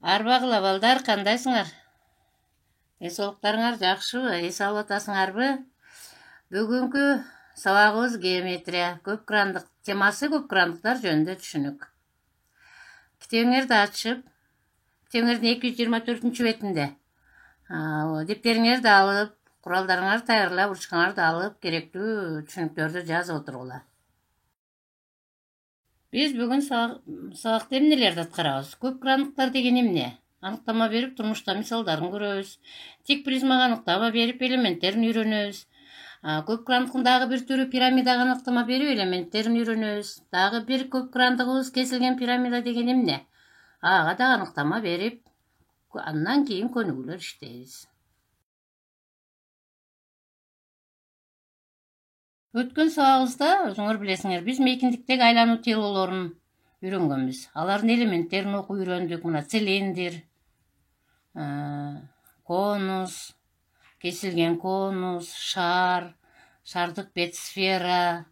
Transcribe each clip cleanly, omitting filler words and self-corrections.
Арбагыла балдар, кандайсыңар? Эсолуктарыңар жакшыбы? Эс алып атасыңарбы? Бүгүнкү сабагыбыз геометрия, көп крандык темасы көп крандыктар жөнүндө түшүнүк. Китебиңерди ачып, китебиңердин 224 бетинде дептериңерди алып, куралдарыңарды даярдап, ручкаңарды алып, керектүү түшүнүктөрдү жазып отургула. Биз бүгүн сабакта эмнелерди аткарабыз? Көп крандыктар деген эмне? Аныктама берип, турмушта мисалдарын көрөбүз. Тик призмага аныктама берип, элементтерин үйрөнөбүз. Көп крандыктын дагы бир түрү пирамидага аныктама берип, элементтерин үйрөнөбүз. Дагы бир көп крандыгыбыз кесилген пирамида деген эмне? Ага да аныктама берип, андан кийин көнүгүүлөр иштейбиз. Өткөн сабагыбызда өзүңөр билесиңер, биз мейкиндиктеги айлануу теорияларын үйрөнгөнбүз. Алардын элементтерин окуп үйрөндүк. Мына цилиндр, конус, кесилген конус, шар, шардык бет сфера.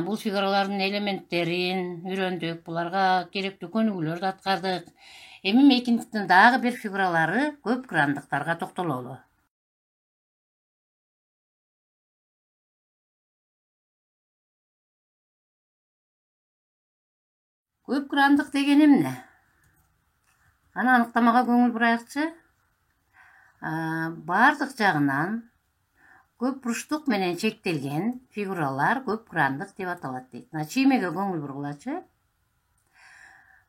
Бул фигуралардын элементтерин үйрөндүк. Буларга керектүү көнүгүүлөрдү аткардык. Эми мейкиндиктин дагы бир фигуралары көп крандыктарга токтололу. Көп крандык деген эмне? Аны аныктамага көңүл бурайыкчы. Бардык жагынан көп бурчтук менен чектелген фигуралар көп крандык деп аталат дейт. Чиймеге көңүл бургулачы.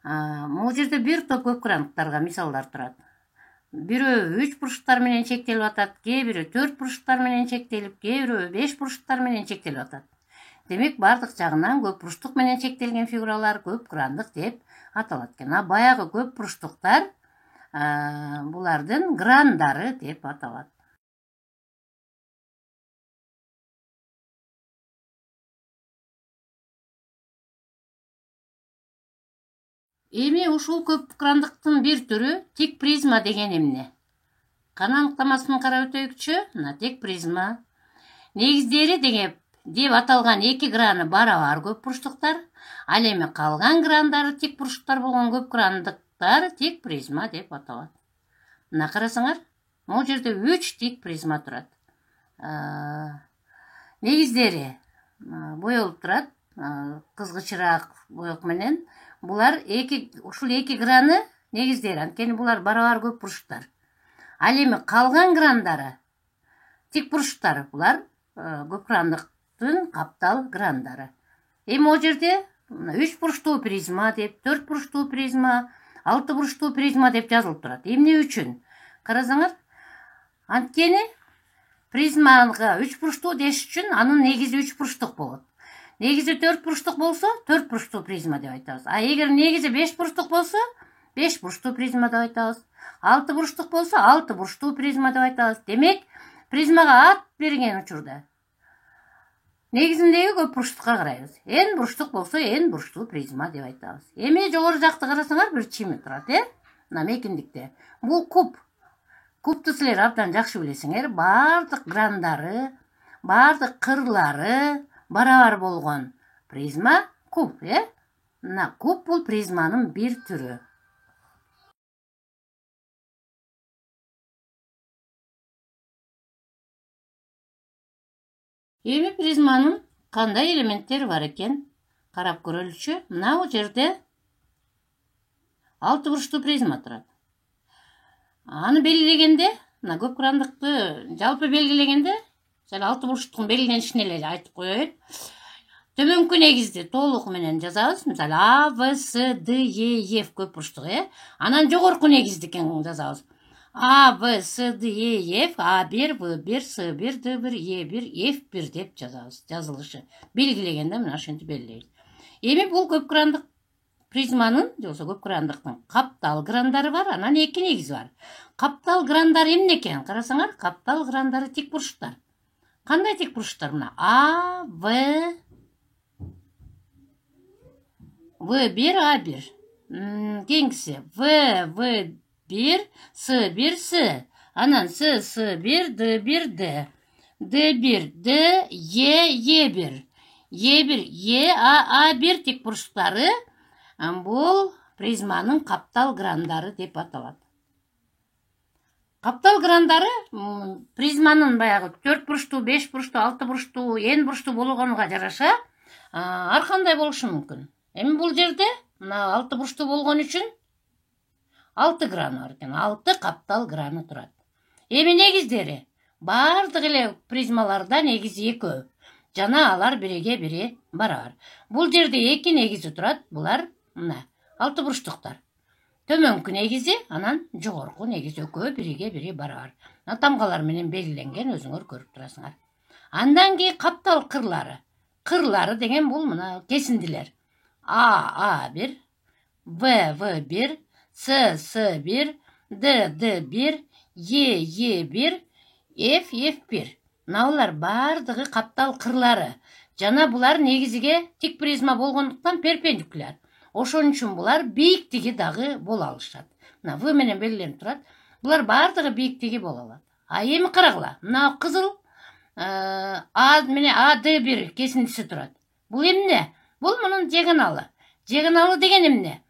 Могу жерде бир топ көп крандыктарга мисалдар турат. Бирөө 3 бурчтуктар менен чектелип атат, кээ бири 4 бурчтуктар менен чектелип, кээ бири 5 бурчтуктар менен чектелип атат. Демек, бардык жагынан көп бурчтук менен чектелген фигуралар көп крандык деп аталат экен. Баягы көп бурчтуктар булардын грандары деп аталат. Эми ушул көп крандыктын бир түрү тик призма деген эмне? Кана аныктамасын карап өтөйүкчү. Мына тик призма. Негиздери деп аталган эки граны барабар көп бурчтуктар, ал эми калган грандары тик бурчтуктар болгон көп крандыктар тик призма деп аталат. Мына карасаңар, могу жерде 3 тик призма турат. Негиздери боелуп турат, кызгычыраак боек менен. Булар ушул эки граны негиздери, анткени булар барабар көп бурчтуктар. Ал эми калган грандары тик бурчтуктар, булар көп крандыктын каптал грандары. Эми могу жерде 3 бурчтуу призма деп, 4 бурчтуу призма, 6 бурчтуу призма деп жазылып турат. Эмне үчүн? Карасаңар, анткени призмага 3 бурчтуу деш үчүн анын негизи 3 бурчтук болот. Негизи 4 бурчтук болсо, 4 бурчтуу призма деп айтабыз. Эгер негизи 5 бурчтук болсо, 5 бурчтуу призма деп айтабыз. 6 бурчтук болсо, 6 бурчтуу призма деп айтабыз. Демек, призмага ат берген учурда негизиндеги көп бурчтукка карайбыз. N бурчтук болсо, N бурчтуу призма деп айтабыз. Эми жогору жакты карасаңар, бир чими турат, мына мейкиндикте. Бул куб. Кубту силер абдан жакшы билесиңер. Бардык грандары, бардык кырлары барабар болгон призма куб, Мына куб бул призманын бир түрү. Эми призманын кандай элементтери бар экен карап көрөлүчү. Мына бул жерде 6 бурчтуу призма турат. Аны белгилегенде, мына көп крандыкты жалпы белгилегенде, 6 бурчтуктун белгиленишин эле айтып коеюн. Төмөнкү негизди толук менен жазабыз. Мисалы А, В, С, Д, Е, Ф көп бурчтук, Анан жогорку негиздикин жазабыз. А, В, С, Д, Е, Ф, А1, В1, С1, Д1, Е1, F1 деп жазабыз. Жазылышы. Белгилегенде мына ошентип белгилейбиз. Эми бул көп крандык призманын, же болбосо көп крандыктын каптал грандары бар, анан эки негизи бар. Каптал грандары эмне экен? Карасаңар, каптал грандары тик бурчтуктар. Кандай тик бурчтуктар? Мына А, В, В1, А1. Кийинкиси В, В1, С1, С. Анан С, С1, Д1, Д. Д1, Д, Е, Е1. Е1, Е, А1 тик бурчтуктары. Бул призманын каптал грандары деп аталат. Каптал грандары призманын баягы 4 бурчтуу, 5 бурчтуу, 6 бурчтуу, n бурчтуу болгонуга жараша ар кандай болушу мүмкүн. Эми бул жерде мына 6 бурчтуу болгон үчүн 6 граны бар экен. 6 каптал граны турат. Эми негиздери бардык эле призмаларда негизи экөө. Жана алар бириге бири барабар. Бул жерде 2 негизи турат. Булар мына 6 бурчтуктар. Төмөнкү негизи, анан жогорку негизи экөө бириге бири барабар. Тамгалар менен белгиленген, өзүңөр көрүп турасыңар. Андан кийин каптал кырлары. Кырлары деген бул мына кесиндилер. A1, V1, S1, D1, E1, F1. Мыналар бардыгы каптал кырлары. Жана булар негизиге тик призма болгондуктан перпендикуляр. Ошон үчүн булар бийиктиги дагы боло алышат. Мына V менен белгиленип турат. Булар бардыгы бийиктиги боло алат. Эми карагыла. Мына кызыл А менен AD1 кесиндиси турат. Бул эмне? Бул мунун диагоналы. Диагоналы деген эмне?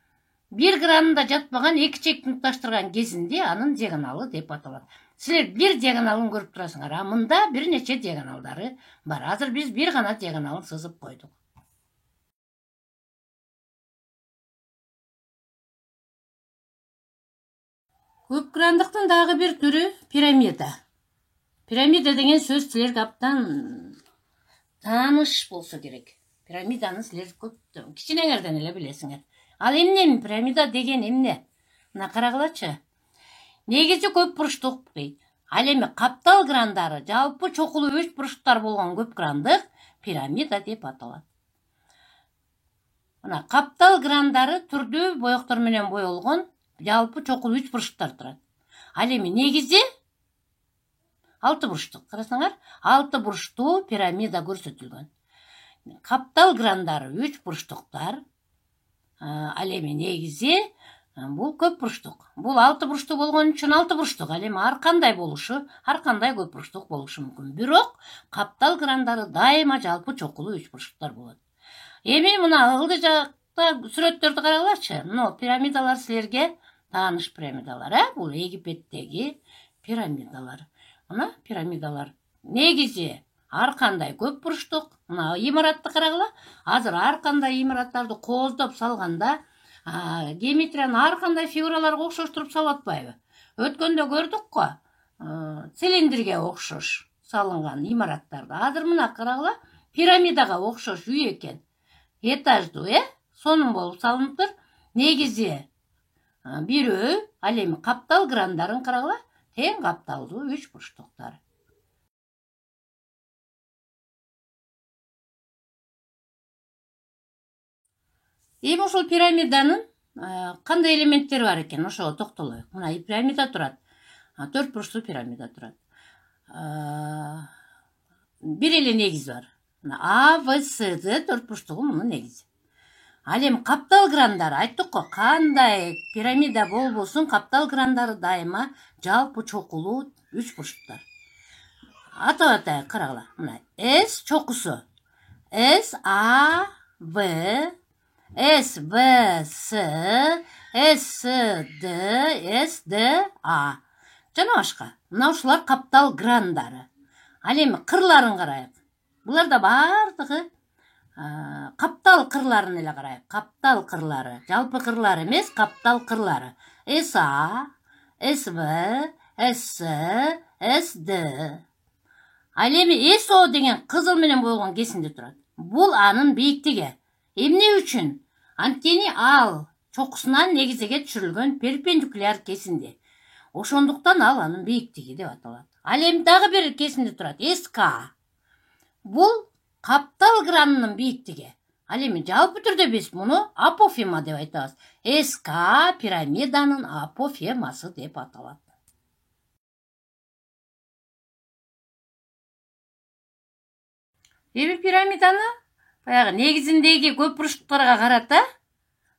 1 гранында жатпаган 2 чекти туташтырган кесинди анын диагоналы деп аталат. Силер бир диагоналын көрүп турасыңар, мында бир нече диагоналдары бар. Азыр биз бир гана диагоналын сызып койдук. Көп грандыктын дагы бир түрү пирамида. Пирамида деген сөз силерге абдан тааныш болсо керек. Пирамиданы силер көп кичинеңерден эле билесиңер. Ал эмне пирамида деген эмне? Мына карагылачы. Негизи көп бурчтук дейт. Ал эми каптал грандары жалпы чокулуу 3 бурчтуктар болгон көп грандык пирамида деп аталат. Мына каптал грандары түрдүү боектор менен боелгон жалпы чокулуу 3 бурчтуктар турат. Ал эми негизи 6 бурчтук. Карасаңар, 6 бурчтуу пирамида көрсөтүлгөн. Каптал грандары 3 бурчтуктар. Ал эми негизи бул көп бурчтук. Бул 6 бурчтуу болгон үчүн 6 бурчтук. Ал эми ар кандай болушу, ар кандай көп бурчтук болушу мүмкүн. Бирок каптал грандары дайыма жалпы чокулуу 3 бурчтуктар болот. Эми мына ылдый жакта сүрөттөрдү карагылачы. Мына пирамидалар силерге тааныш пирамидалар, бул Египеттеги пирамидалар. Мына пирамидалар негизи ар кандай көп бурчтук. Мына имаратты карагыла. Азыр ар кандай имараттарды кооздоп салганда геометриянын ар кандай фигураларга окшоштуруп салып атпайбы? Өткөндө көрдүк го. Цилиндрге окшош салынган имараттарды. Азыр мына карагыла, пирамидага окшош үй экен. Этаждуу, сонун болуп салыныптыр. Негизи бирөө, ал эми каптал грандарын карагыла, тең капталдуу 3 бурчтуктар. Эми ошол пирамиданын кандай элементтери бар экен, ошого токтолоюк. Мына пирамида турат. 4 бурчтуу пирамида турат. Бир эле негиз бар. А, В, С, Д 4 бурчтугу мунун негизи. Ал эми каптал грандары айттык го, кандай пирамида болбосун, каптал грандары дайыма жалпы чокулуу 3 бурчтуктар. Атап атайык, карагыла. Мына С чокусу. С, А, В, С, В, С, С, Д, С, Д, А. Жана башка. Мына ушулар каптал грандары. Ал эми кырларын карайык. Буларда бардыгы каптал кырларын эле карайык. Каптал кырлары. Жалпы кырлар эмес, каптал кырлары. СА, СВ, СС, СД. Ал эми СО деген кызыл менен боелгон кесинде турат. Бул анын бийиктиги. Эмне үчүн? Анткени ал чокусунан негизиге түшүрүлгөн перпендикуляр кесинди. Ошондуктан ал анын бийиктиги деп аталат. Ал эми дагы бир кесинде турат. СК. Бул каптал гранынын бийиктиги. Ал эми жалпы түрдө биз муну апофема деп айтабыз. СК пирамиданын апофемасы деп аталат. Эми пирамиданы баягы негизиндеги көп бурчтуктарга карата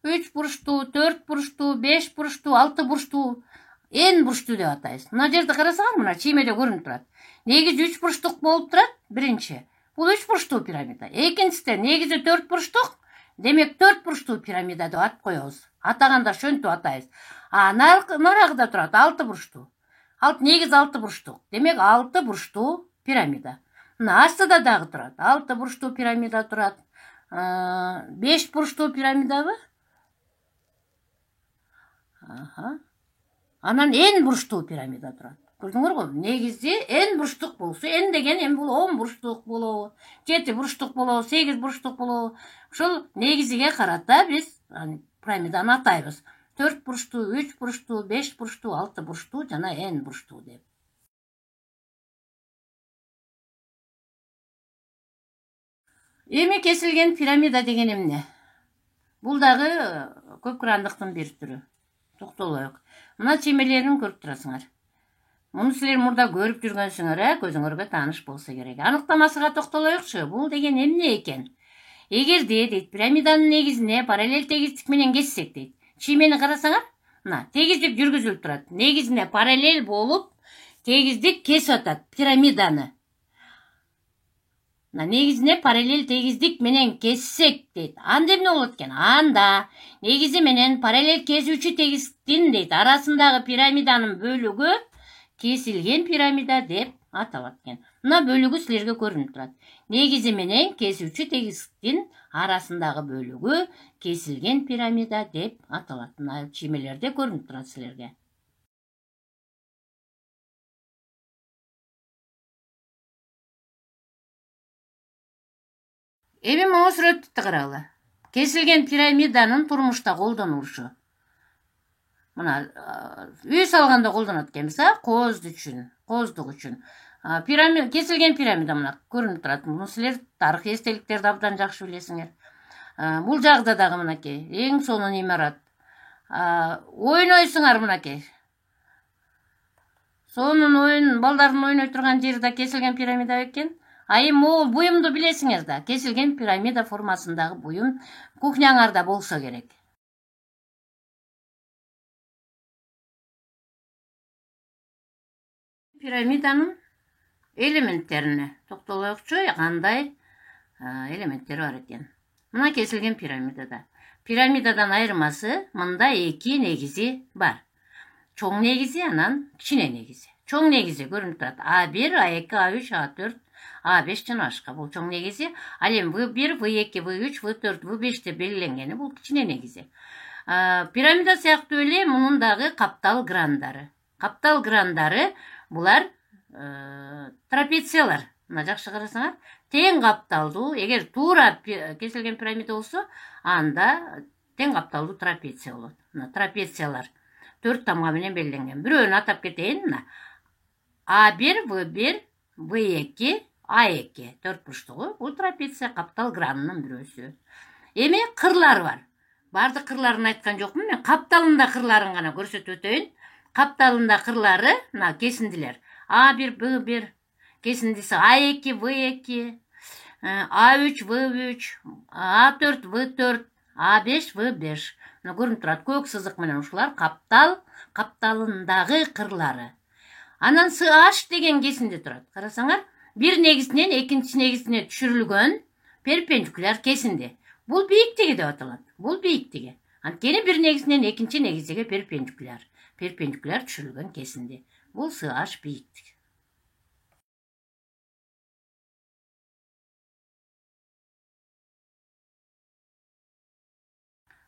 3 бурчтуу, 4 бурчтуу, 5 бурчтуу, 6 бурчтуу, n бурчтуу деп атайбыз. Мына жерде карасаңар, мына чиймеде көрүнүп турат. Негизи 3 бурчтук болуп турат, биринчи. Бул 3 бурчтуу пирамида. Экинчиде негизи 4 бурчтук, демек 4 бурчтуу пирамида деп ат коебуз. атаганда ошентип атайбыз. Нарагыда турат 6 бурчтуу. Негизи 6 бурчтук. Демек 6 бурчтуу пирамида. Мына астыда дагы турат. 6 бурчтуу пирамида турат. 5 бурчтуу пирамидабы? Анан n бурчтуу пирамида турат. Көрдүңөрбү? Негизи n бурчтук болсо, n деген эми бул 10 бурчтук болобу, 7 бурчтук болобу, 8 бурчтук болобу. Ошол негизиге карата биз пирамиданы атайбыз. 4 бурчтуу, 3 бурчтуу, 5 бурчтуу, 6 бурчтуу жана n бурчтуу деп. Эми кесилген пирамида деген эмне? Бул дагы көп кырандыктын бир түрү. Токтолоюк. Мына чемелерин көрүп турасыңар. Муну силер мурда көрүп жүргөнсүңөр, көзүңөргө тааныш болсо керек. Аныктамасыга токтолоюкчу. Бул деген эмне экен? Эгерде дейт пирамиданын негизине параллель тегиздик менен кессек дейт. Чиймени карасаңар, мына тегиздик жүргүзүлүп турат. Негизине параллель болуп тегиздик кесип атат пирамиданы. Негизине параллель тегиздик менен кессек дейт. Анда эмне болот экен? Анда негизи менен параллель кесүүчү тегиздиктин дейт арасындагы пирамиданын бөлүгү кесилген пирамида деп аталат экен. Мына бөлүгү силерге көрүнүп турат. Негизи менен кесүүчү тегиздиктин арасындагы бөлүгү кесилген пирамида деп аталат. Мына чиймелерде көрүнүп турат силерге. Эми могу сүрөттү карагыла. Кесилген пирамиданын турмушта колдонулушу. Мына үй салганда колдонот экенбиз, кооздук үчүн. Кесилген пирамида мына көрүнүп турат. Муну силер тарых эстеликтерди абдан жакшы билесиңер. Бул жагда дагы мынакей эң сонун имарат. Ойнойсуңар мынакей. Сонун оюн балдардын ойной турган жери да кесилген пирамида экен. Эми могул буюмду билесиңер да. Кесилген пирамида формасындагы буюм кухняңарда болсо керек. Пирамиданын элементтерине токтолоюкчу, кандай элементтери бар экен. Мына кесилген пирамидада. Пирамидадан айырмасы мында 2 негизи бар. Чоң негизи, анан кичине негизи. Чоң негизи көрүнүп турат. А1, А2, А3, А4, А5 жана башка. Бул чоң негизи. Ал эми В1, В2, В3, В4, В5 деп белгиленгени бул кичине негизи. Пирамида сыяктуу эле мунун дагы каптал грандары. Каптал грандары булар трапециялар. Мына жакшы карасаңар, тең капталдуу, эгер туура кесилген пирамида болсо, анда тең капталдуу трапеция болот. Мына трапециялар 4 тамга менен белгиленген. Бирөөнү атап кетейин. Мына А1, В1, В2, А2 4 бурчтугу. Бул трапеция каптал гранынын бирөөсү. Эми кырлары бар. Бардык кырларын айткан жокмун, мен капталында кырларын гана көрсөтүп өтөйүн. Капталында кырлары мына кесиндилер. А1, В1 кесиндиси, А2, В2, А3, В3, А4, В4, А5, В5. Мына көрүнүп турат, көк сызык менен ушулар капталындагы кырлары. Анан CH деген кесинди турат. Карасаңар, бир негизинен экинчи негизине түшүрүлгөн перпендикуляр кесинди. Бул бийиктиги деп аталат. Бул бийиктиги. Анткени бир негизинен экинчи негизиге перпендикуляр түшүрүлгөн кесинди. Бул CH бийиктиги.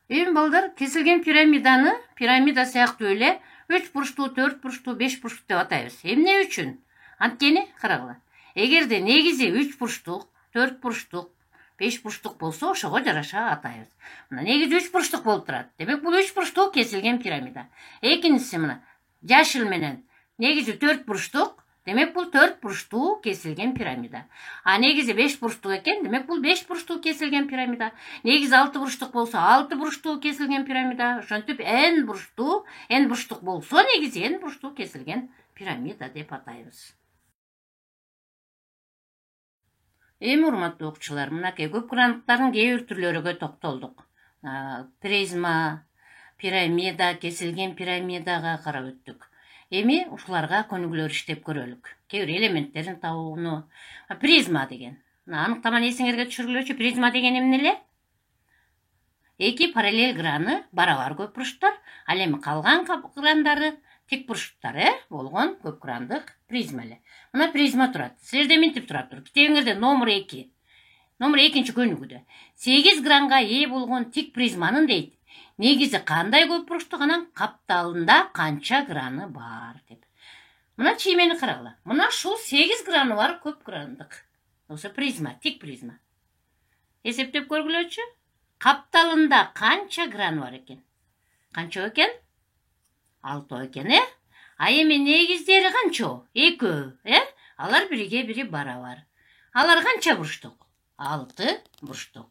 Эми балдар, кесилген пирамида сыяктуу эле 3 бурчтуу, 4 бурчтуу, 5 бурчтуу деп атайбыз. Эмне үчүн? Анткени карагыла. Эгерде негизи 3 бурчтук, 4 бурчтук, 5 бурчтук болсо, ошого жараша атайбыз. Мына негизи 3 бурчтук болуп турат. Демек бул 3 бурчтуу кесилген пирамида. Экинчиси мына жашыл менен негизи 4 бурчтук, демек бул 4 бурчтуу кесилген пирамида. Негизи 5 бурчтук экен, демек бул 5 бурчтуу кесилген пирамида. Негизи 6 бурчтук болсо, 6 бурчтуу кесилген пирамида. Ошентип n бурчтук болсо, негизи n бурчтуу кесилген пирамида деп атайбыз. Эми урматтуу окуучулар, мынакей көп кырандыктардын кээ бир түрлөрүгө токтолдук. Призма, пирамида, кесилген пирамидага карап өттүк. Эми ушуларга көнүгүлөр иштеп көрөлүк. Кээ бир элементтерин табууну. Призма деген. Аныктаманы эсиңерге түшүргүлөчү. Призма деген эмне эле? эки параллель граны барабар көп буручтар, ал эми калган грандары тик буручтар болгон көп грандык призма эле. Мына призма турат. Силерде минтип турат. Китебиңерде номер 2. Номер 2-нчи көнүгүдө 8 гранга ээ болгон тик призманын дейт. Негизи кандай көп буручтук, анан капталында канча граны бар деп. Мына чиймени карагыла. Мына ушул 8 граны бар көп грандык. Осы призма, тик призма. Эсептеп көргүлөчү. Капталында канча граны бар экен? Канча экен? 6 экен, А эми негиздери канча? 2, Алар бириге бири барабар. Алар канча бурчтук? 6 бурчтук.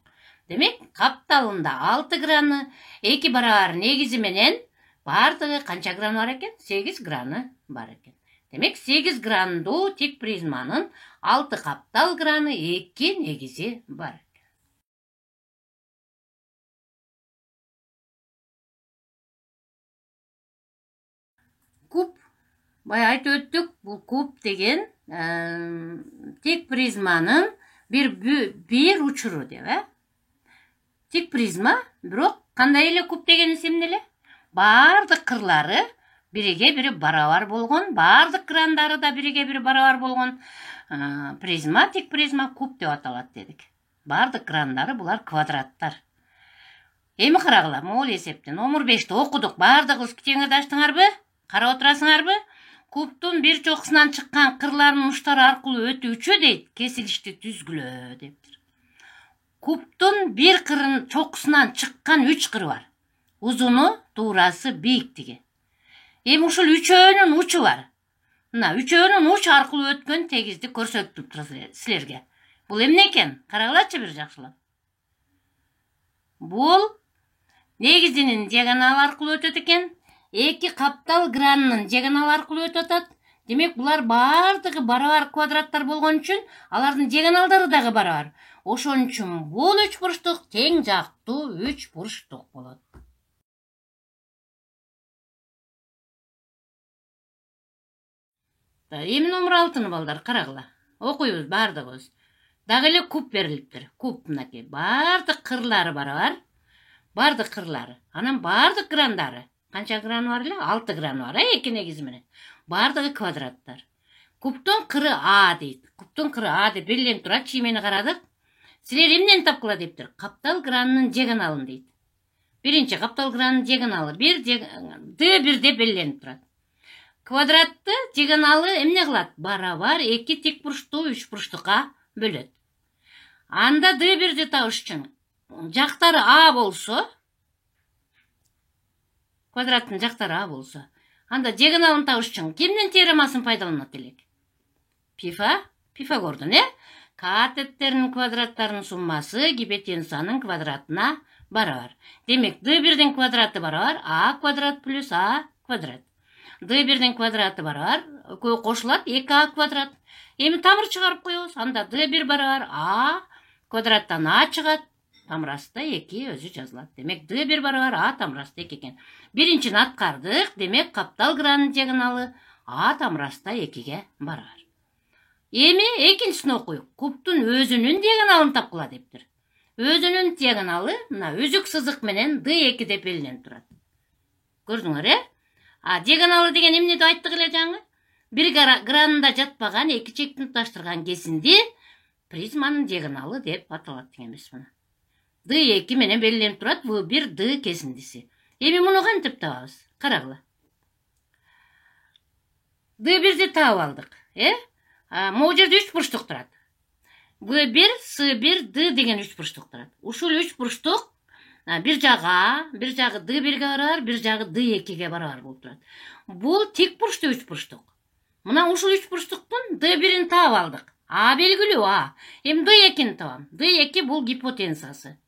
Демек, капталында 6 граны, 2 барабар негизи менен бардыгы канча граны бар экен? 8 граны бар экен. Демек, 8 грандуу тик призманын 6 каптал граны, 2 негизи бар. Куб. Бай айтып өттүк, бул куб деген тик призманын бир учуру деп, Тик призма, бирок кандай эле куб деген эсемде эле? Бардык кырлары бириге бири барабар болгон, бардык грандары да бириге бири барабар болгон призма, тик призма куб деп аталат дедик. Бардык грандары булар квадраттар. Эми карагыла, могул эсептен номер 5ти окудук. Бардыгыбыз китеңерди ачтыңарбы? Карап отурасыңарбы? Кубтун бир чокусунан чыккан кырларынын учтары аркылуу өтүүчү дейт, кесилишти түзгүлө дептир. Кубтун бир кырын чокусунан чыккан 3 кыры бар. Узуну, туурасы, бийиктиги. Эми ушул үчөөнүн учу бар. Мына үчөөнүн учу аркылуу өткөн тегизди көрсөтүп турат силерге. Бул эмне экен? Карагылачы бир жакшылап. Бул негизинин диагоналы аркылуу өтөт экен. 2 каптал гранынын диагоналы аркылуу өтүп атат. Демек, булар бардыгы барабар квадраттар болгон үчүн алардын диагоналдары дагы барабар. Ошон үчүн бул 3 бурчтук тең жактуу 3 бурчтук болот. Эми номер 6-ны балдар карагыла. Окуйбуз бардыгыбыз. Дагы эле куб берилиптир. Куб мынакей. Бардык кырлары барабар. Бардык кырлары. Анан бардык грандары. Канча граны бар эле? 6 граны бар, эки негизи менен. Бардыгы квадраттар. Кубтун кыры А дейт. Кубтун кыры А деп белгиленип турат. Чиймени карадык. Силер эмнени тапкыла дептир? Каптал гранынын диагоналын дейт. Биринчи каптал гранынын диагоналы D1 деп белгиленип турат. Квадратты диагоналы эмне кылат? Барабар 2 тик бурчтуу 3 бурчтукка бөлөт. Анда D1-ди табыш үчүн жактары А болсо, квадраттын жактары А болсо, анда диагоналын табыш үчүн кимдин теоремасын пайдаланат элек? Пифагордун, катеттеринин квадраттарынын суммасы гипотенузанын квадратына барабар. Демек, D1-дин квадраты барабар А квадрат плюс А квадрат. D1-дин квадраты барабар, экөө кошулат 2А квадрат. Эми тамыр чыгарып коебуз. Анда D1 барабар А квадраттан А чыгат. Тамырасында 2 өзү жазылат. Демек, D1 барабар А тамырасында 2 экен. Биринчини аткардык. Демек, каптал гранынын диагоналы А тамырасында 2ге барабар. Эми экинчисин окуйук. Кубтун өзүнүн диагоналын тапкыла дептир. Өзүнүн диагоналы мына үзүк сызык менен D2 деп белгиленип турат. Көрдүңөр, диагоналы деген эмне деп айттык эле жаңы? Бир гранында жатпаган эки чекти туташтырган кесинди призманын диагоналы деп аталат деген эмес мына. D2 менен белгиленип турат, бул бир D кесиндиси. Эми муну кантип табабыз? Карагыла. D1-ди таап алдык, Могул жерде 3 бурчтук турат. B1, S1, D деген 3 бурчтук турат. Ушул 3 бурчтук бир жагы А, бир жагы D1-ге барабар, бир жагы D2-ге барабар болуп турат. Бул тик бурчтуу 3 бурчтук. Мына ушул 3 бурчтуктун D1-ин таап алдык. А белгилүү А. Эми D2-ни табам. D2 бул гипотенузасы.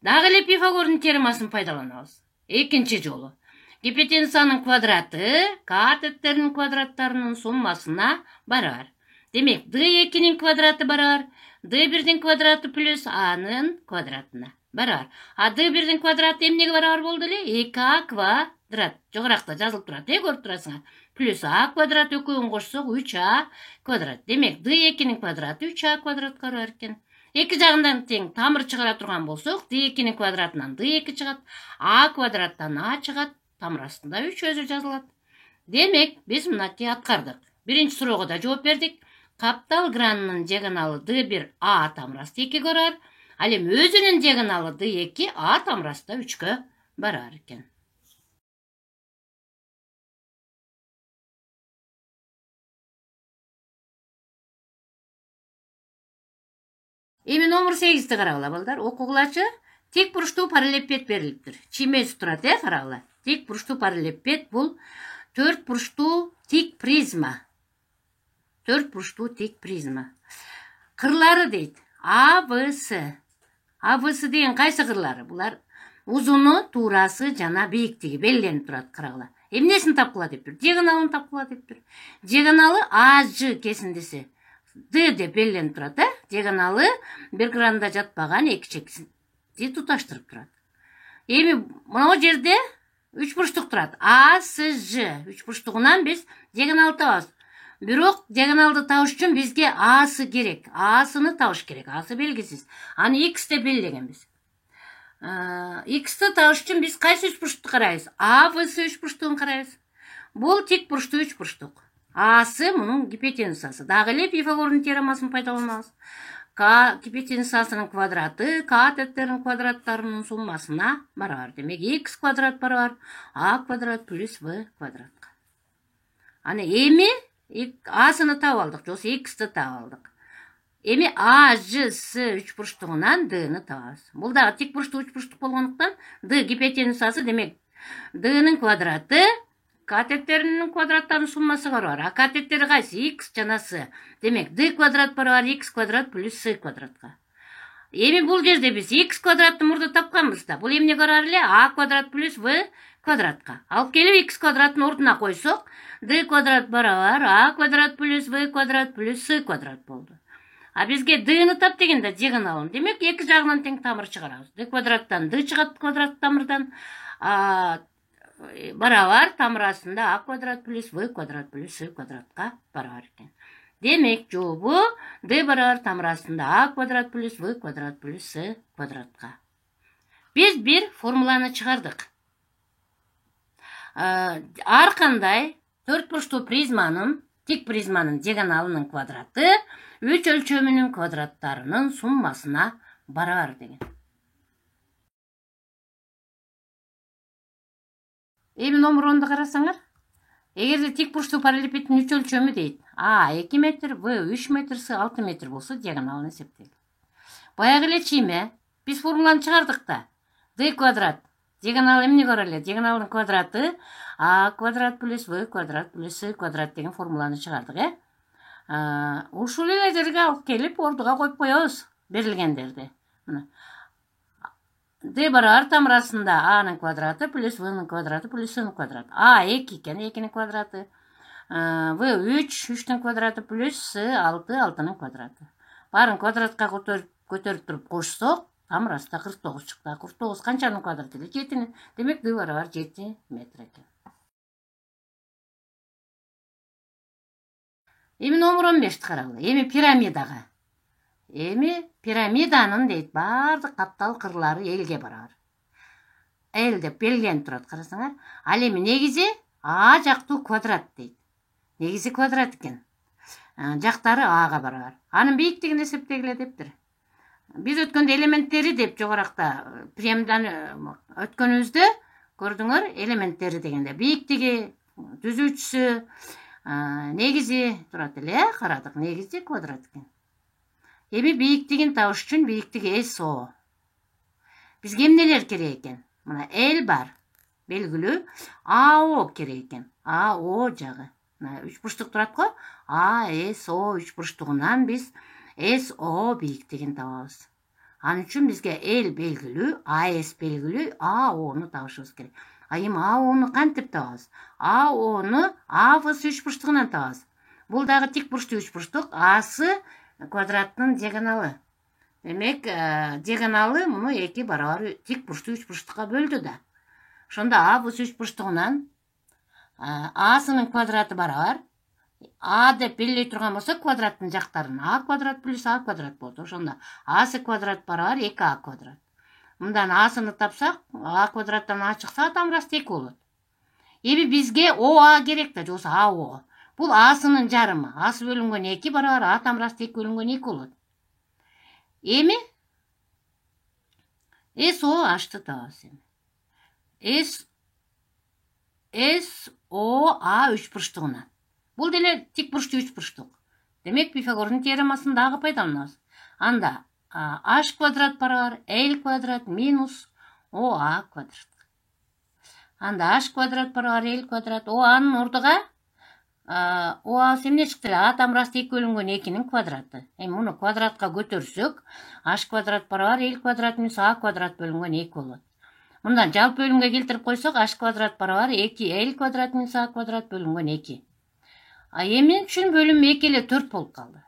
Дагы эле Пифагордун теоремасын пайдаланабыз. Экинчи жолу. Гипотенузанын квадраты катеттеринин квадраттарынын суммасына барабар. Демек, D2-нин квадраты барабар, D1-дин квадраты плюс A'нын квадратына барабар. А D1-дин квадраты эмнеге барабар болду эле? 2A квадрат. Жогоракта жазылып турат, көрүп турасыңар. Плюс А квадрат экөөнү кошсок 3A квадрат. Демек, D2-нин квадраты 3A квадратка барабар экен. эки жагынан тең тамыр чыгара турган болсок, d2-нин квадратынан d2 чыгат, a квадраттан a чыгат, тамыр астында 3 өзү жазылат. Демек, биз мынакей аткардык. Биринчи суроого да жооп бердик. Каптал гранынын диагоналы d1 a тамыр асты 2 барар. Ал эми өзүнүн диагоналы d2 a тамыр асты 3-кө барар экен. Эми номер 8-ти карагыла балдар. Окугулачы тик бурчтуу параллелепипед берилиптир. Чиймеси турат, карагыла. Тик бурчтуу параллелепипед бул 4 бурчтуу тик призма. 4 бурчтуу тик призма. Кырлары дейт. А, Б, С. А, Б, С деген кайсы кырлары? Булар узуну, туурасы жана бийиктиги белгиленип турат, карагыла. Эмнесин тапкыла дептир? Диагоналын тапкыла дептир. Диагоналы А, Ж кесиндиси D деп белгиленип турат, диагоналы бир гранда жатпаган эки чекти туташтырып турат. Эми мына жерде 3 бурчтук турат. А, С, Ж 3 бурчтугунан биз диагонал табабыз. Бирок диагоналды табыш үчүн бизге A'сы керек. A'сыны табыш керек. A'сы белгисиз. Аны X деп белгиленбиз. X'ты табыш үчүн биз кайсы 3 бурчтукту карайбыз? А, Б, С 3 бурчтугун карайбыз. Бул тик бурчтуу 3 бурчтук. A'сы мунун гипотенузасы. Дагы эле Пифагордун теоремасын пайдаланабыз. Гипотенузасынын квадраты катеттердин квадраттарынын суммасына барабар. Демек, X квадрат барабар А квадрат плюс В квадратка. Аны эми A'сыны таап алдык, же болбосо X'ты таап алдык. Эми А, Ж, С 3 бурчтугунан D'ны табабыз. Бул дагы тик бурчтуу 3 бурчтук болгондуктан D гипотенузасы, демек D'нын квадраты катеттеринин квадраттарынын суммасы барабар. А катеттери кайсы? X жана С. Демек, D квадрат барабар X квадрат плюс С квадратка. Эми бул жерде биз X квадратты мурда тапканбыз да. Бул эмне барар эле? А квадрат плюс В квадратка. Алып келип X квадраттын ордуна койсок, D квадрат барабар А квадрат плюс В квадрат плюс С квадрат болду. А бизге D'ны тап дегенде диагоналын. Демек, эки жагынан тең тамыр чыгарабыз. D квадраттан D чыгат квадрат тамырдан. Барабар тамыр астында А квадрат плюс В квадрат плюс С квадратка барабар экен. Демек, жообу D барабар тамыр астында А квадрат плюс В квадрат плюс С квадратка. Биз бир формуланы чыгардык. Ар кандай 4 бурчтуу призманын, тик призманын диагоналынын квадраты 3 өлчөмүнүн квадраттарынын суммасына барабар деген. Эми номер 10-ду карасаңар, эгерде тик бурчтуу параллелепипедтин 3 өлчөмү дейт. А 2 метр, В 3 метр, С 6 метр болсо диагоналын эсептейли. Баягы эле чийме, биз формуланы чыгардык да. D квадрат. Диагонал эмне бар эле? Диагоналдын квадраты А квадрат плюс В квадрат плюс С квадрат деген формуланы чыгардык, Ушул эле жерге алып келип ордуга коюп коебуз берилгендерди. Мына D барабар тамыр астында A'нын квадраты плюс V'нын квадраты плюс S'нын квадраты. А 2 экен, 2-нин квадраты. В 3, 3-тün квадраты плюс С 6, 6-нын квадраты. Барын квадратка көтөрүп туруп кошсок, тамыр астында 49 чыкты. 49 канчанын квадраты? 7-нин. Демек, D барабар 7 метр экен. Эми номер 15-ти карагыла. Эми пирамидага. Эми пирамиданын дейт бардык каптал кырлары элге барабар. Л деп белгиленип турат, карасаңар. Ал эми негизи А жактуу квадрат дейт. Негизи квадрат экен. Жактары Ага барабар. Анын бийиктигин эсептегиле дептир. Биз өткөндө элементтери деп жогоракта пирамиданы өткөнүбүздө көрдүңөр, элементтери дегенде бийиктиги, түзүүчүсү, негизи турат эле, карадык. Негизи квадрат экен. Эми бийиктигин табыш үчүн бийиктиги СО. Бизге эмнелер керек экен? Мына L бар, белгилүү. АО керек экен. АО жагы. Мына 3 бурчтук турат го. АСО 3 бурчтугунан биз СО бийиктигин табабыз. Аны үчүн бизге L белгилүү, АС белгилүү, АОну табышыбыз керек. Эми АОну кантип табабыз? АОну АВС 3 бурчтугунан табабыз. Бул дагы тик бурчтуу 3 бурчтук, Асы квадраттын диагоналы. Демек, диагоналы муну 2 барабар тик бурчтуу 3 бурчтукка бөлдү да. Ошондо А бул 3 бурчтугунан Асынын квадраты барабар а деп белгилей турган болсок квадраттын жактарын а квадрат плюс а квадрат болот. Ошондо асы квадрат барабар 2а квадрат. Мындан асыны тапсак, а квадраттан а чыкса там раз 2 болот. Эми бизге ОА керек да, жоксо АО. Бул асынын жарымы. Асы бөлүнгөн 2 барабар а там раз 2 бөлүнгөн 2 болот. Эми SOH'ты табабыз эми. SOA үч бурчтугунан. Бул деле тик бурчтуу үч бурчтук. Демек Пифагордун теоремасын дагы пайдаланабыз. Анда h квадрат барабар l квадрат минус OA квадрат. Анда h квадрат барабар l квадрат. OA'нын ордуга OA'сы эмне чыкты эле? А там раз 2 бөлүнгөн 2-нин квадраты. Эми муну квадратка көтөрсөк, h квадрат барабар l квадрат минус a квадрат бөлүнгөн 2 болот. Мындан жалпы бөлүмгө келтирип койсок, h квадрат барабар 2l квадрат минус a квадрат бөлүнгөн 2. Эми үчүн бөлүм 2 эле 4 болуп калды.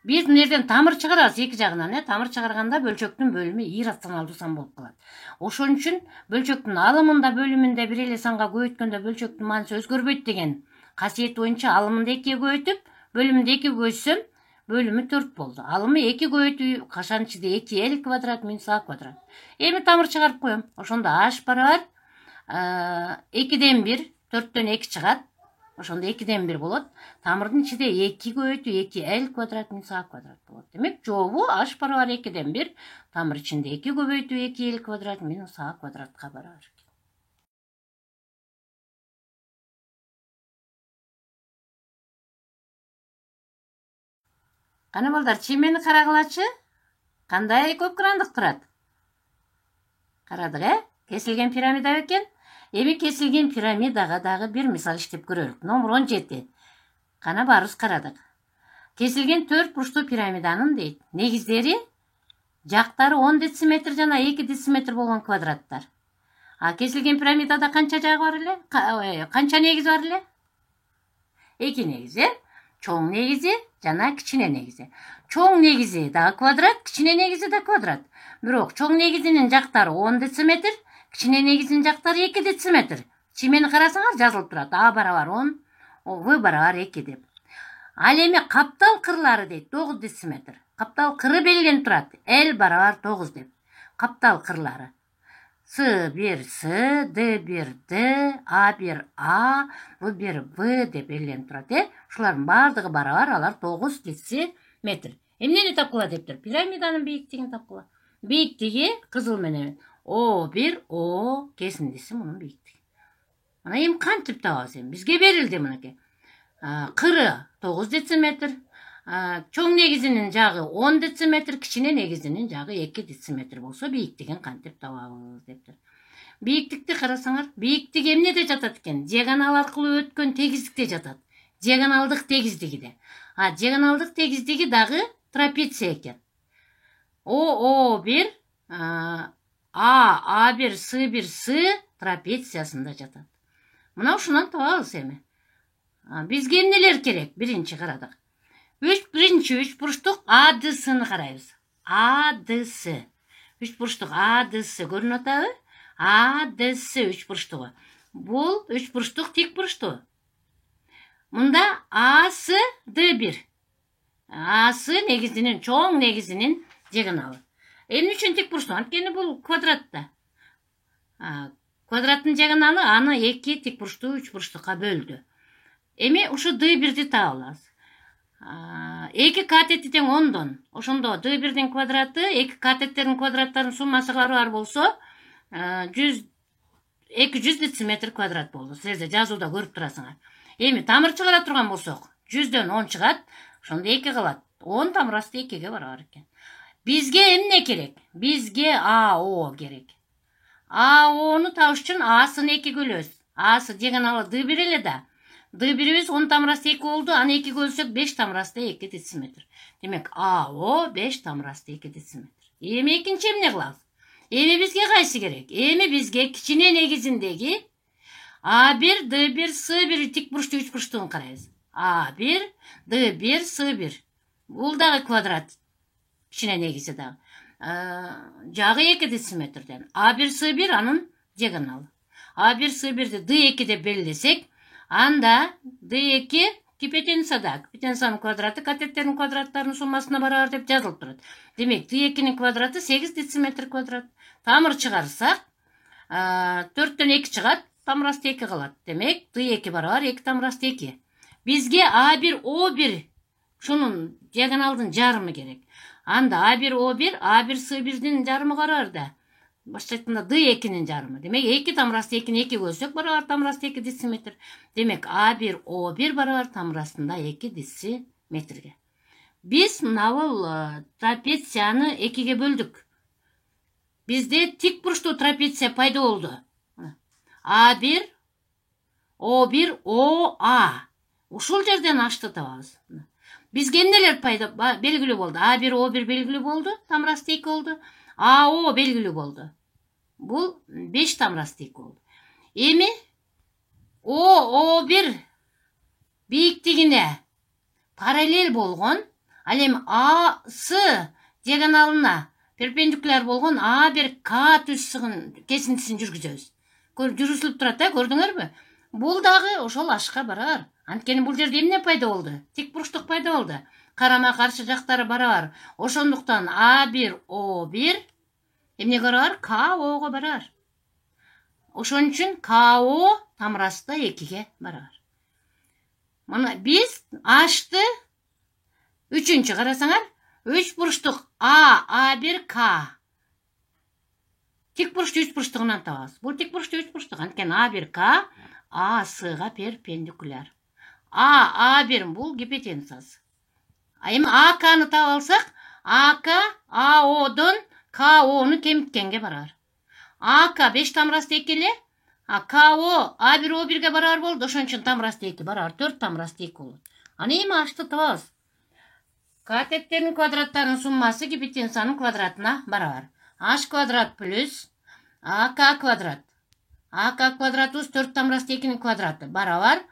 Биз мынерден тамыр чыгарабыз эки жагынан, тамыр чыгарганда бөлчөктүн бөлүмү иррационалдуу сан болуп калат. Ошон үчүн бөлчөктүн алымында бөлүмүндө бир эле санга көбөйткөндө бөлчөктүн мааниси өзгөрбөйт деген касиет боюнча алымында 2 көбөйтүп, бөлүмүндө 2 көбөйтсөм, бөлүмү 4 болду. Алымы 2 көбөйтүү кашан ичинде 2l квадрат минус a квадрат. Эми тамыр чыгарып коем. Ошондо h барабар 2ден 1, 4төн 2 чыгат. Ошондо 2ден 1 болот. Тамырдын ичинде 2 көбөйтүү 2l квадрат минус a квадрат болот. Демек жообу h барабар 2ден 1, тамыр ичинде 2 көбөйтүү 2l квадрат минус a квадратка барабар. Кана балдар, чемени карагылачы? Кандай көп крандык турат? Карадык, Кесилген пирамида экен. Эми кесилген пирамидага дагы бир мисал иштеп көрөлүк. Номер 17. Кана баарыбыз карадык. Кесилген 4 бурчтуу пирамиданын дейт негиздери жактары 10 дециметр жана 2 дециметр болгон квадраттар. Кесилген пирамидада канча жагы бар эле? Канча негизи бар эле? 2 негизи. Чоң негизи жана кичине негизи. Чоң негизи да квадрат, кичине негизи да квадрат. Бирок чоң негизинин жактары 10 дециметр, кичине негизинин жактары 2 дециметр. Чемени карасаңар жазылып турат. А барабар 10, В барабар 2 деп. Ал эми каптал кырлары дейт 9 дециметр. Каптал кыры белгиленип турат. L барабар 9 деп. Каптал кырлары. С1 С, Д1 Д, А1 А, В1 В деп белгиленип турат. Ушулардын баардыгы барабар, алар 9 дециметр. Эмнени тапкыла дептир? Пирамиданын бийиктигин тапкыла. Бийиктиги кызыл менен О1 О кесиндиси мунун бийиктиги. Мына эми кантип табабыз эми? Бизге берилди мынакей. Кыры 9 дециметр, чоң негизинин жагы 10 дециметр, кичине негизинин жагы 2 дециметр болсо бийиктигин кантип табабыз дептир. Бийиктикти карасаңар, бийиктик эмнеде жатат экен? Диагонал аркылуу өткөн тегиздикте жатат. Диагоналдык тегиздиги де. Диагоналдык тегиздиги дагы трапеция экен. О1 А1 С1 С трапециясында жатат. Мына ушунан табабыз эми. Бизге эмнелер керек? Биринчи карадык. Биринчи үч бурчтук АДСны карайбыз. АДС. Үч бурчтук АДС көрүнүп атабы? АДС үч бурчтугу. Бул үч бурчтук тик бурчтуу. Мында Асы Д1. Асы негизинин, чоң негизинин диагоналы. Эмне үчүн тик бурчтуу? Анткени бул квадратта. Квадраттын диагоналы аны 2 тик бурчтуу үч бурчтукка бөлдү. Эми ушу D1'ди таап алабыз. 2 катети тең 10дон. Ошондо D1'дин квадраты 2 катеттердин квадраттарынын суммасы барабар болсо 200 дециметр квадрат болду. Силер жазууда көрүп турасыңар. Эми тамыр чыгара турган болсок, 100дөн 10 чыгат, ошондо 2 калат. 10 тамырасы 2ге барабар экен. Бизге эмне керек? Бизге АО керек. АОну табыш үчүн Асын 2 бөлөбүз. Асы диагоналы D1 эле да. D1'ибиз 10 тамырасы 2 болду, аны 2 бөлсөк 5 тамырасы 2 дециметр. Демек АО 5 тамырасы 2 дециметр. Эми экинчи эмне кылабыз? Эми бизге кайсы керек? Эми бизге кичине негизиндеги А1 Д1 С1 тик бурчтуу үч бурчтугун карайбыз. А1 Д1 С1. Бул дагы квадрат. Кичине негизи дагы. Жагы 2 дециметрден. А1 С1 анын диагоналы. А1 С1ди D2 деп белгилесек, анда D2 гипотенузада гипотенузанын квадраты катеттердин квадраттарынын суммасына барабар деп жазылып турат. Демек d2-нин квадраты 8 дециметр квадрат. Тамыр чыгарсак 4төн 2 чыгат, тамырасты 2 калат. Демек d2 барабар 2 тамырасты 2. Бизге a1 o1 шунун диагоналдын жарымы керек. Анда a1 o1 a1 s1дин жарымы барабар да. Башка айтканда d2-нин жарымы. Демек 2 тамырасты 2-ни 2 бөлсөк барабар тамырасты 2 дециметр. Демек a1 o1 барабар тамырасында 2 дециметрге. Биз мынабул трапецияны 2ге бөлдүк. Бизде тик бурчтуу трапеция пайда болду. a1 o1 oa. Ушул жерден ашты табабыз. Бизге эмнелер пайда белгилүү болду? a1 o1 белгилүү болду, тамырасты 2 болду. AO белгилүү болду. Бул 5 тамырасты 2 болду. Эми O1 бийиктигине параллель болгон, ал эми AS диагоналына перпендикуляр болгон A1 K түзсүгүн кесинтисин жүргүзөбүз. Жүргүзүлүп турат, көрдүңөрбү? Бул дагы ошол ашка барабар. Анткени бул жерде эмне пайда болду? Тик бурчтук пайда болду. Карама каршы жактары барабар. Ошондуктан A1 O1 эмнеге барабар? KO барабар. Ошон үчүн KO тамырасты 2ге барабар. Мына биз ашты 3-чү карасаңар, 3 бурчтук A1 K. Тик бурчтуу 3 бурчтугунан табабыз. Бул тик бурчтуу 3 бурчтук. Анткени A1 K ASга перпендикуляр. A1 бул гипотенузасы. Эми АКны таап алсак, АК АОдон КОну кемиткенге барар. АК 5 тамырасты 2 эле, КО A1 O1ге барар болду. Ошон үчүн тамырасты 2 барар, 4 тамырасты 2 болот. Аны эми ашты табабыз. Катеттердин квадраттарынын суммасы гипотенузанын квадратына барар. H квадрат плюс АК квадрат. АК квадратыбыз 4 тамырасты 2-нин квадраты барабар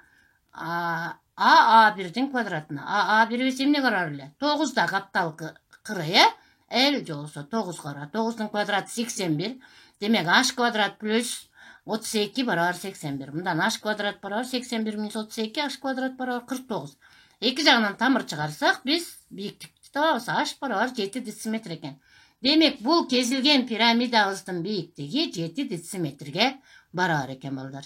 A1-дин квадратына. A1 эмне барар эле? 9да каптал кыры, L жолсо 9 кара. 9-дун квадраты 81. Демек H квадрат плюс 32 барабар 81. Мындан H квадрат барабар 81 минус 32, H квадрат барабар 49. Эки жагынан тамыр чыгарсак, биз бийиктикти табабыз. H барабар 7 дециметр экен. Демек бул кезилген пирамидабыздын бийиктиги 7 дециметрге барабар экен балдар.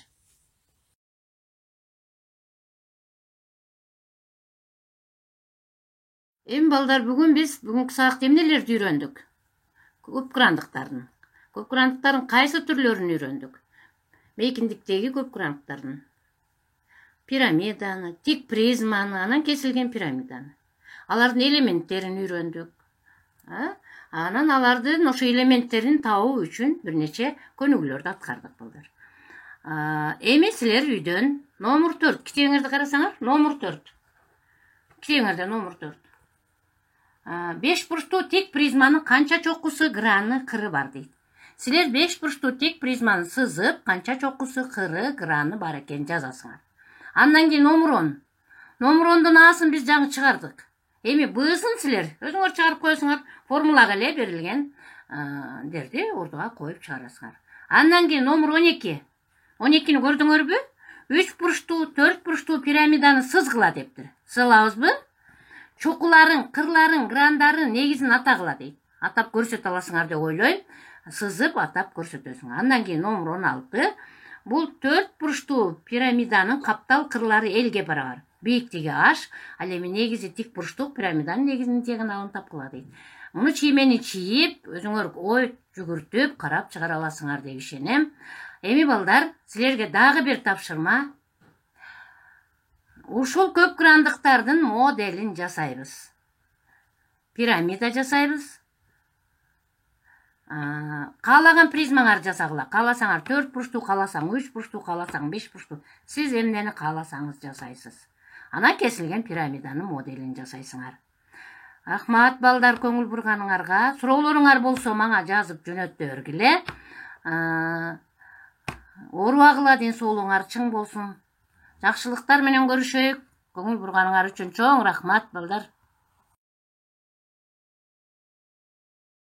Эми балдар, бүгүнкү сабакта эмнелерди үйрөндүк? Көпкырандыктардын. Көпкырандыктардын кайсы түрлөрүн үйрөндүк? Мейкиндиктеги көпкырандыктардын. Пирамиданы, тик призманы, анан кесилген пирамиданы. Алардын элементтерин үйрөндүк. Анан алардын ошо элементтерин табуу үчүн бир нече көнүгүүлөрдү аткардык балдар. Эми силер үйдөн номер 4 китебиңерди карасаңар, номер 4. Китебиңерде номер 4. 5 бурчтуу тик призманын канча чокусу, граны, кыры бар дейт. Силер 5 бурчтуу тик призманы сызып, канча чокусу, кыры, граны бар экенин жазасыңар. Андан кийин номер 10. Номер 10дун Асын биз жаңы чыгардык. Эми Б'сын силер өзүңөр чыгарып коесуңар, формулага эле берилген дерди ордуга коюп чыгарасыңар. Андан кийин номер 12. 12-ни көрдүңөрбү? 3 бурчтуу, 4 бурчтуу пирамиданы сызгыла дептир. Сызабызбы? Чокуларын, кырларын, грандарын негизин атагыла дейт. Атап көрсөтө аласыңар деп ойлойм. Сызып атап көрсөтөсүң. Андан кийин номер 16. Бул 4 бурчтуу пирамиданын каптал кырлары Lге барабар. Бийиктиги H, ал эми негизи тик бурчтуу пирамиданын негизинин диагоналын тапкыла дейт. Муну чиймени чийип, өзүңөр ой жүгүртүп, карап чыгара аласыңар деп ишенем. Эми балдар, силерге дагы бир тапшырма. Ушул көпкырандыктардын моделин жасайбыз. Пирамида жасайбыз. Каалаган призмаңар жасагыла. Кааласаңар 4 бурчтуу, кааласаң 3 бурчтуу, кааласаң 5 бурчтуу. Сиз эмнени кааласаңыз жасайсыз. Анан кесилген пирамиданын моделин жасайсыңар. Рахмат балдар, көңүл бурганыңарга. Суроолоруңар болсо мага жазып жөнөттө бергиле. Оорубагыла, ден соолугуңар чың болсун. Жакшылыктар менен көрүшөйүк. Көңүл бурганыңар үчүн чоң рахмат балдар.